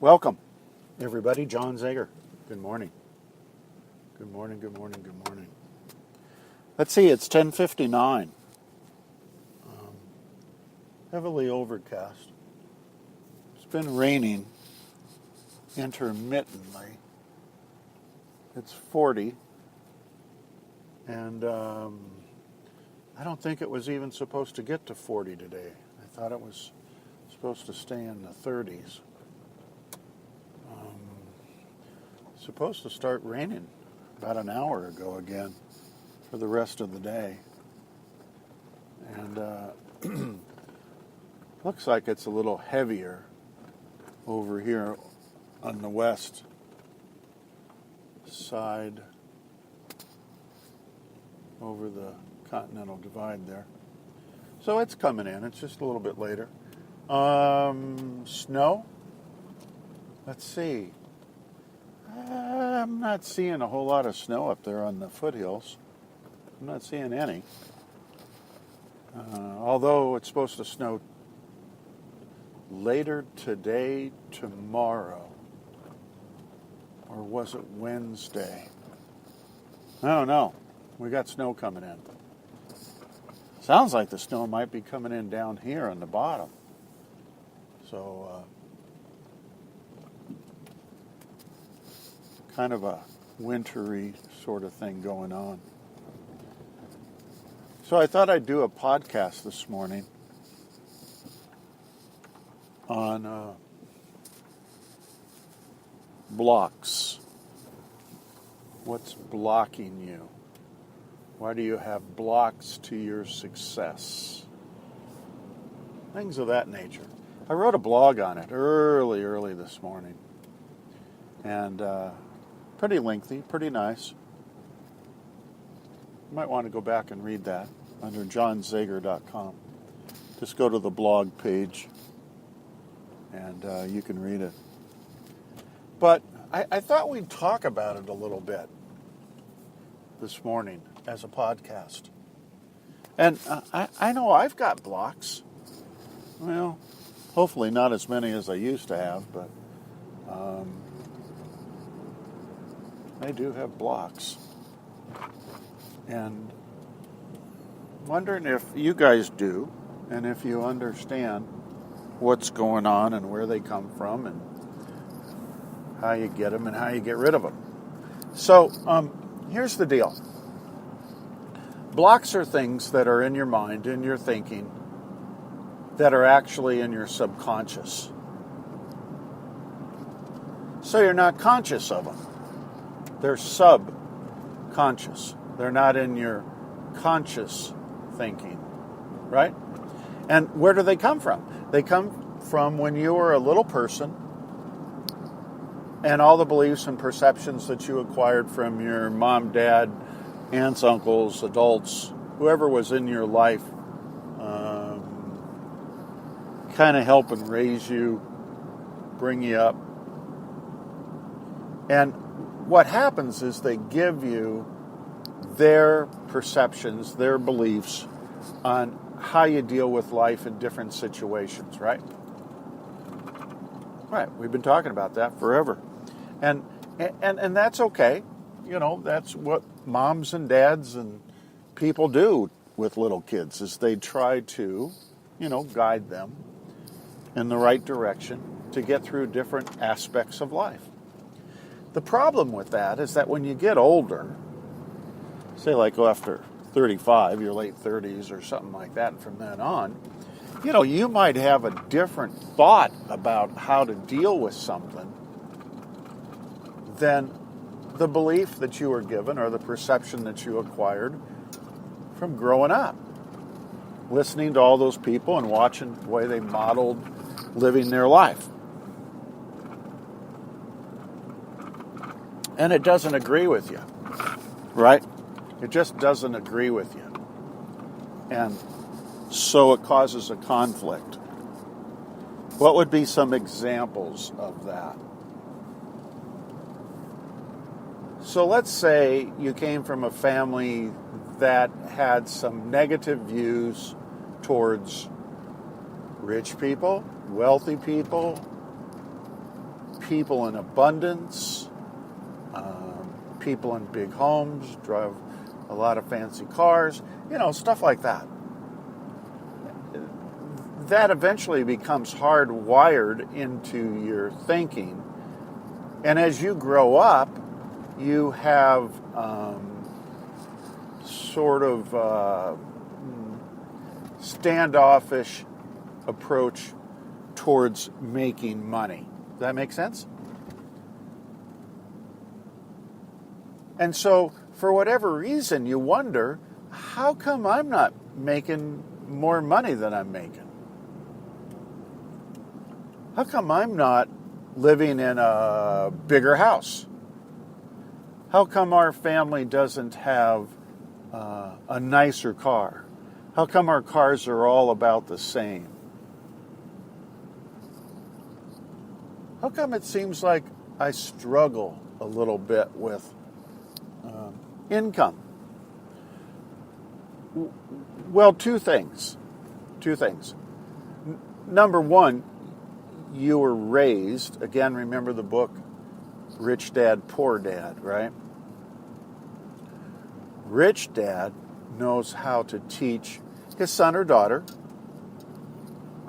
Welcome, everybody. John Zager. Good morning. Good morning, good morning, good morning. Let's see, it's 10:59. Heavily overcast. It's been raining intermittently. It's 40, and I don't think it was even supposed to get to 40 today. I thought it was supposed to stay in the 30s. Supposed to start raining about an hour ago again for the rest of the day. And looks like it's a little heavier over here on the west side over the Continental Divide there. So it's coming in. It's just a little bit later. Snow? Let's see. I'm not seeing a whole lot of snow up there on the foothills. I'm not seeing any. Although it's supposed to snow later today, tomorrow. Or was it Wednesday? I don't know. We got snow coming in. Sounds like the snow might be coming in down here on the bottom. So, kind of a wintry sort of thing going on. So I thought I'd do a podcast this morning on blocks. What's blocking you? Why do you have blocks to your success? Things of that nature. I wrote a blog on it early this morning. And pretty lengthy, pretty nice. You might want to go back and read that under johnzager.com. Just go to the blog page and you can read it. But I thought we'd talk about it a little bit this morning as a podcast. And I know I've got blocks. Well, hopefully not as many as I used to have, but I do have blocks. And wondering if you guys do, and if you understand what's going on and where they come from and how you get them and how you get rid of them. So, here's the deal. Blocks are things that are in your mind, in your thinking, that are actually in your subconscious. So you're not conscious of them. They're subconscious. They're not in your conscious thinking, right? And where do they come from? They come from when you were a little person and all the beliefs and perceptions that you acquired from your mom, dad, aunts, uncles, adults, whoever was in your life, kind of help and raise you, bring you up. And what happens is they give you their perceptions, their beliefs on how you deal with life in different situations, right? Right, we've been talking about that forever. And that's okay. You know, that's what moms and dads and people do with little kids, is they try to, guide them in the right direction to get through different aspects of life. The problem with that is that when you get older, say like after 35, your late 30s or something like that, and from then on, you might have a different thought about how to deal with something than the belief that you were given or the perception that you acquired from growing up. Listening to all those people and watching the way they modeled living their life. And it doesn't agree with you, right? It just doesn't agree with you. And so it causes a conflict. What would be some examples of that? So let's say you came from a family that had some negative views towards rich people, wealthy people, people in abundance, people in big homes, drive a lot of fancy cars, stuff like that. That eventually becomes hardwired into your thinking. And as you grow up, you have sort of standoffish approach towards making money. Does that make sense? And so, for whatever reason, you wonder, how come I'm not making more money than I'm making? How come I'm not living in a bigger house? How come our family doesn't have a nicer car? How come our cars are all about the same? How come it seems like I struggle a little bit with income? Well, two things. Number one, you were raised, again, remember the book Rich Dad, Poor Dad, right? Rich Dad knows how to teach his son or daughter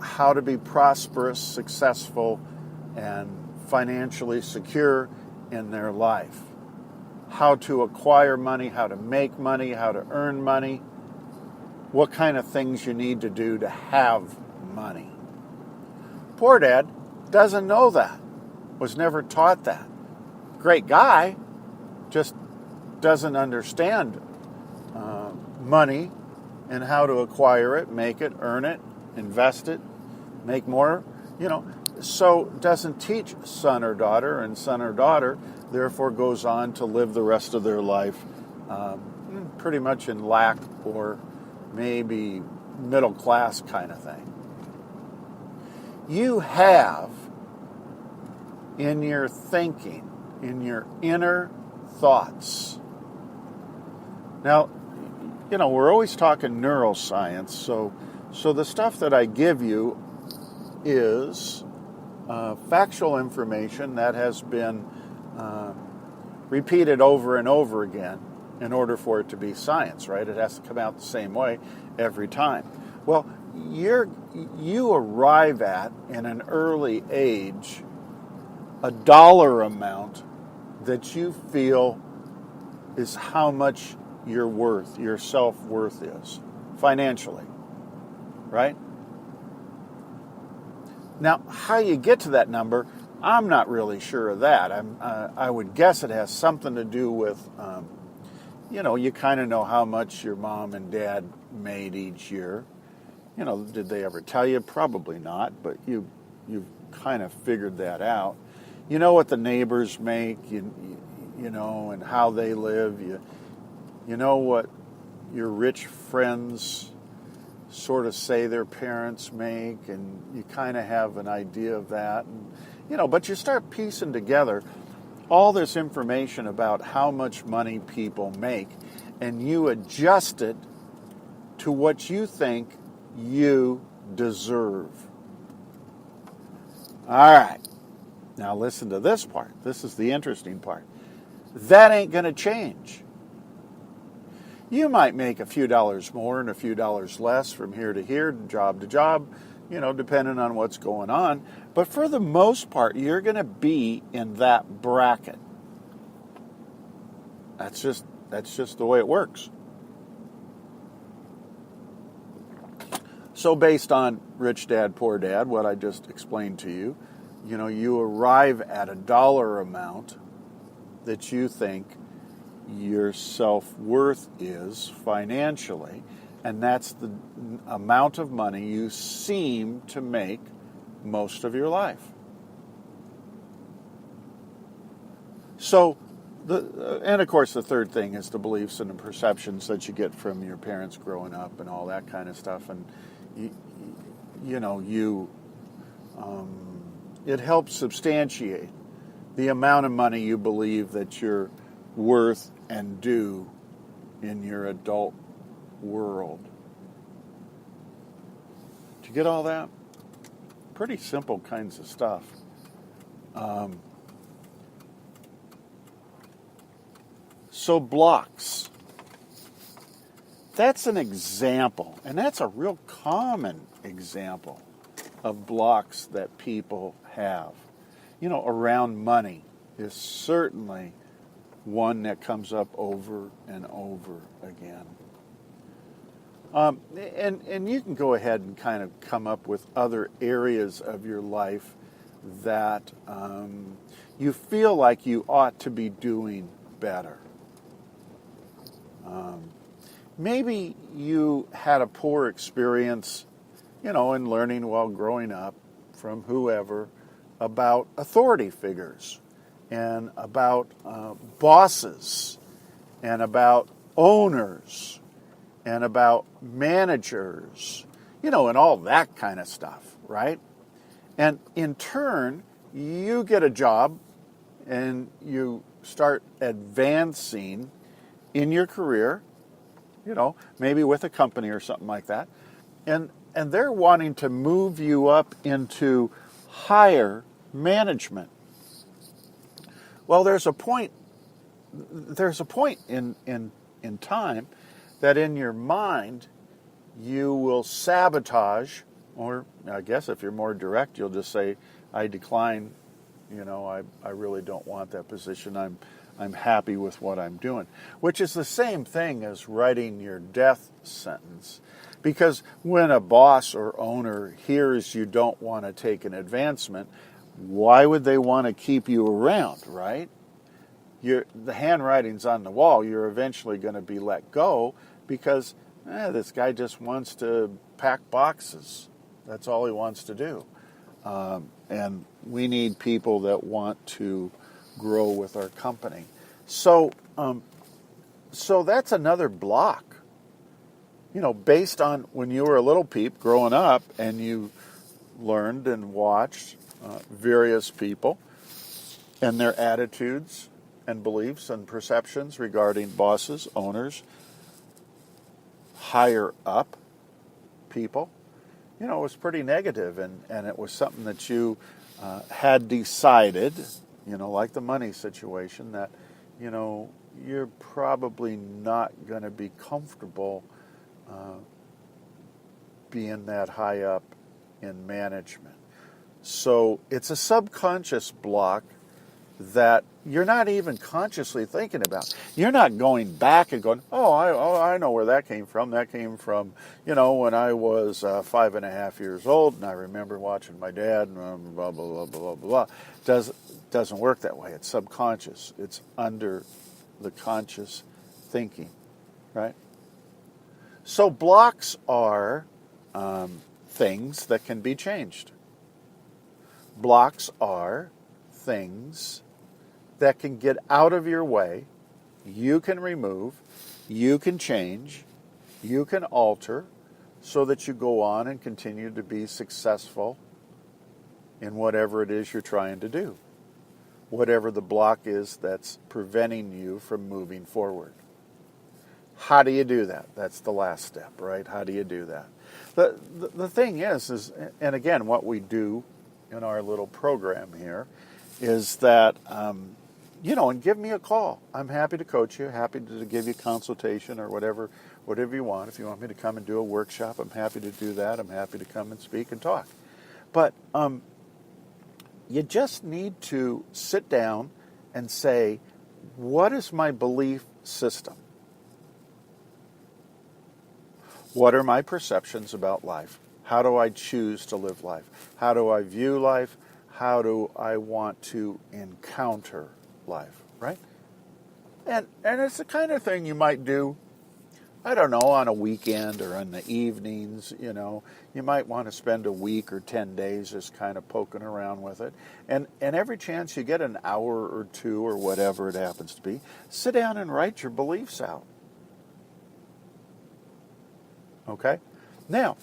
how to be prosperous, successful, and financially secure in their life. How to acquire money, how to make money, how to earn money, what kind of things you need to do to have money. Poor Dad doesn't know that, was never taught that. Great guy, just doesn't understand money and how to acquire it, make it, earn it, invest it, make more, so doesn't teach son or daughter, and son or daughter therefore goes on to live the rest of their life pretty much in lack or maybe middle class kind of thing. You have in your thinking, in your inner thoughts. Now, we're always talking neuroscience, so the stuff that I give you is factual information that has been repeated over and over again in order for it to be science, right? It has to come out the same way every time. Well, you arrive at, in an early age, a dollar amount that you feel is how much your worth, your self-worth is, financially, right? Now, how you get to that number, I'm not really sure of that. I would guess it has something to do with, you kind of know how much your mom and dad made each year. Did they ever tell you? Probably not, but you've kind of figured that out. You know what the neighbors make, and how they live. You know what your rich friends sort of say their parents make, and you kind of have an idea of that. And, but you start piecing together all this information about how much money people make, and you adjust it to what you think you deserve. All right. Now listen to this part. This is the interesting part. That ain't going to change. You might make a few dollars more and a few dollars less from here to here, job to job, depending on what's going on. But for the most part, you're going to be in that bracket. That's just the way it works. So based on Rich Dad, Poor Dad, what I just explained to you, you arrive at a dollar amount that you think your self-worth is financially, and that's the amount of money you seem to make most of your life. So, and of course the third thing is the beliefs and the perceptions that you get from your parents growing up and all that kind of stuff, and it helps substantiate the amount of money you believe that you're worth and due in your adult world. Did you get all that? Pretty simple kinds of stuff. So blocks. That's an example, and that's a real common example of blocks that people have. Around money is certainly one that comes up over and over again. And you can go ahead and kind of come up with other areas of your life that you feel like you ought to be doing better. Maybe you had a poor experience, in learning while growing up from whoever about authority figures and about bosses and about owners and about managers, and all that kind of stuff, right? And in turn, you get a job and you start advancing in your career, maybe with a company or something like that. And they're wanting to move you up into higher management. Well, there's a point in time that in your mind you will sabotage, or I guess if you're more direct, you'll just say, I decline, I really don't want that position. I'm happy with what I'm doing, which is the same thing as writing your death sentence. Because when a boss or owner hears you don't want to take an advancement, why would they want to keep you around, right? The handwriting's on the wall. You're eventually going to be let go because this guy just wants to pack boxes. That's all he wants to do. And we need people that want to grow with our company. So that's another block. Based on when you were a little peep growing up and you learned and watched various people and their attitudes and beliefs and perceptions regarding bosses, owners, higher up people, it was pretty negative, and it was something that you had decided, like the money situation, that, you're probably not going to be comfortable being that high up in management. So it's a subconscious block that you're not even consciously thinking about. You're not going back and going, I know where that came from. That came from, when I was 5.5 years old, and I remember watching my dad, and blah, blah, blah, blah, blah, blah. Doesn't work that way. It's subconscious. It's under the conscious thinking, right? So blocks are things that can be changed. Blocks are things that can get out of your way. You can remove, you can change, you can alter so that you go on and continue to be successful in whatever it is you're trying to do. Whatever the block is that's preventing you from moving forward. How do you do that? That's the last step, right? How do you do that? The thing is, and again, what we do in our little program here is that, and give me a call. I'm happy to coach you, happy to give you consultation or whatever you want. If you want me to come and do a workshop, I'm happy to do that. I'm happy to come and speak and talk. But you just need to sit down and say, what is my belief system? What are my perceptions about life? How do I choose to live life? How do I view life? How do I want to encounter life, right? And it's the kind of thing you might do, I don't know, on a weekend or in the evenings, You might want to spend a week or 10 days just kind of poking around with it. And every chance you get an hour or two or whatever it happens to be, sit down and write your beliefs out. Okay? Now,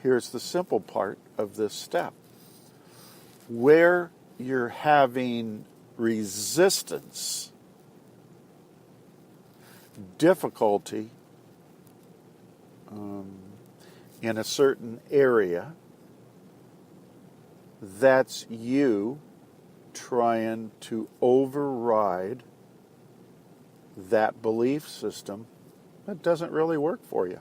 here's the simple part of this step. Where you're having resistance, difficulty in a certain area, that's you trying to override that belief system that doesn't really work for you.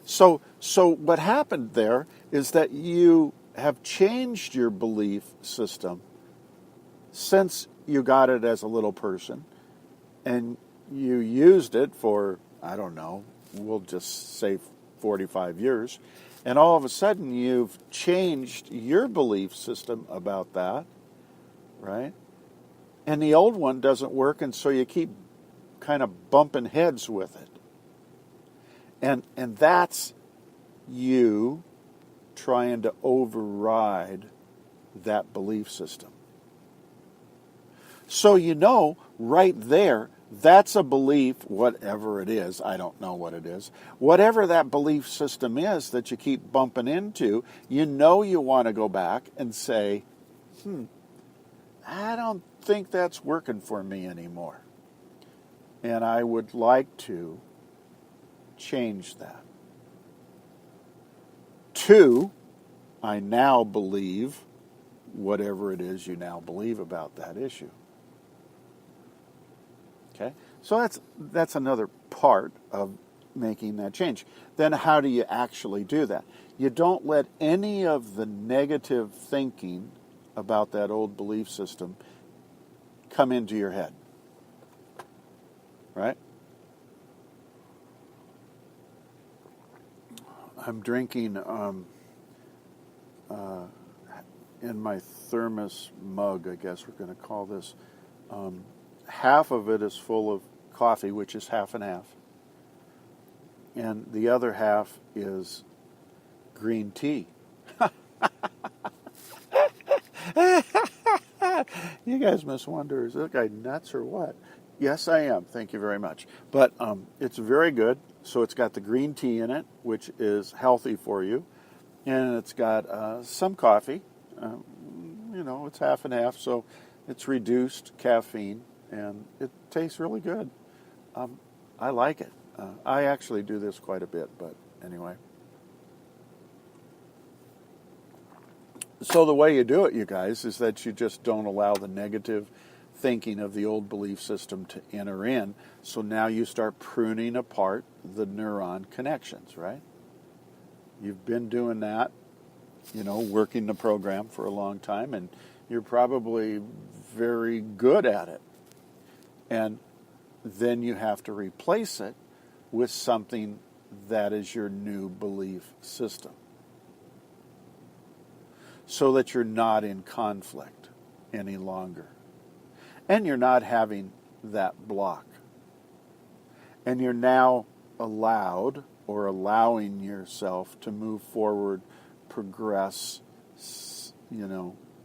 So what happened there is that you have changed your belief system since you got it as a little person, and you used it for, I don't know, we'll just say 45 years, and all of a sudden you've changed your belief system about that, right? And the old one doesn't work, and so you keep kind of bumping heads with it. And that's you trying to override that belief system. So right there, that's a belief, whatever it is, I don't know what it is. Whatever that belief system is that you keep bumping into, you want to go back and say, I don't think that's working for me anymore. And I would like to change that. 2, I now believe whatever it is you now believe about that issue. Okay? So that's another part of making that change. Then how do you actually do that? You don't let any of the negative thinking about that old belief system come into your head. Right? I'm drinking in my thermos mug, I guess we're going to call this. Half of it is full of coffee, which is half and half. And the other half is green tea. You guys must wonder, is that guy nuts or what? Yes, I am. Thank you very much. But it's very good. So it's got the green tea in it, which is healthy for you. And it's got some coffee. It's half and half, so it's reduced caffeine. And it tastes really good. I like it. I actually do this quite a bit, but anyway. So the way you do it, you guys, is that you just don't allow the negative thinking of the old belief system to enter in. So now you start pruning apart the neuron connections, right? You've been doing that, working the program for a long time, and you're probably very good at it. And then you have to replace it with something that is your new belief system, so that you're not in conflict any longer. And you're not having that block. And you're now allowing yourself to move forward, progress,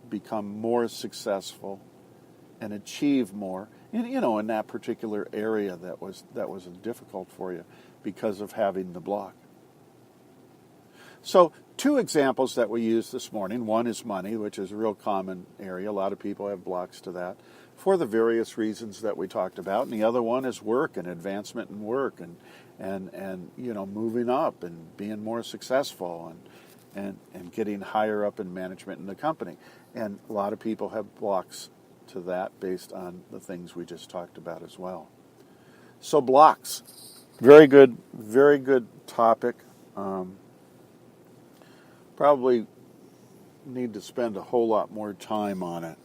become more successful and achieve more. And, in that particular area that was difficult for you because of having the block. So 2 examples that we used this morning. One is money, which is a real common area. A lot of people have blocks to that for the various reasons that we talked about. And the other one is work and advancement in work and moving up and being more successful and getting higher up in management in the company. And a lot of people have blocks to that based on the things we just talked about as well. So blocks, very good topic. Probably need to spend a whole lot more time on it.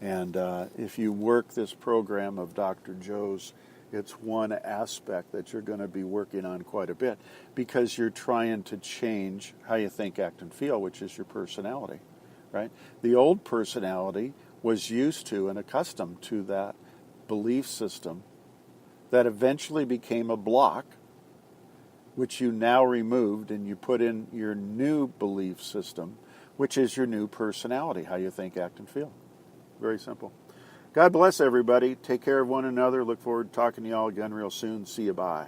And if you work this program of Dr. Joe's, it's one aspect that you're going to be working on quite a bit, because you're trying to change how you think, act, and feel, which is your personality, right? The old personality was used to and accustomed to that belief system that eventually became a block, which you now removed, and you put in your new belief system, which is your new personality, how you think, act, and feel. Very simple. God bless everybody. Take care of one another. Look forward to talking to you all again real soon. See you. Bye.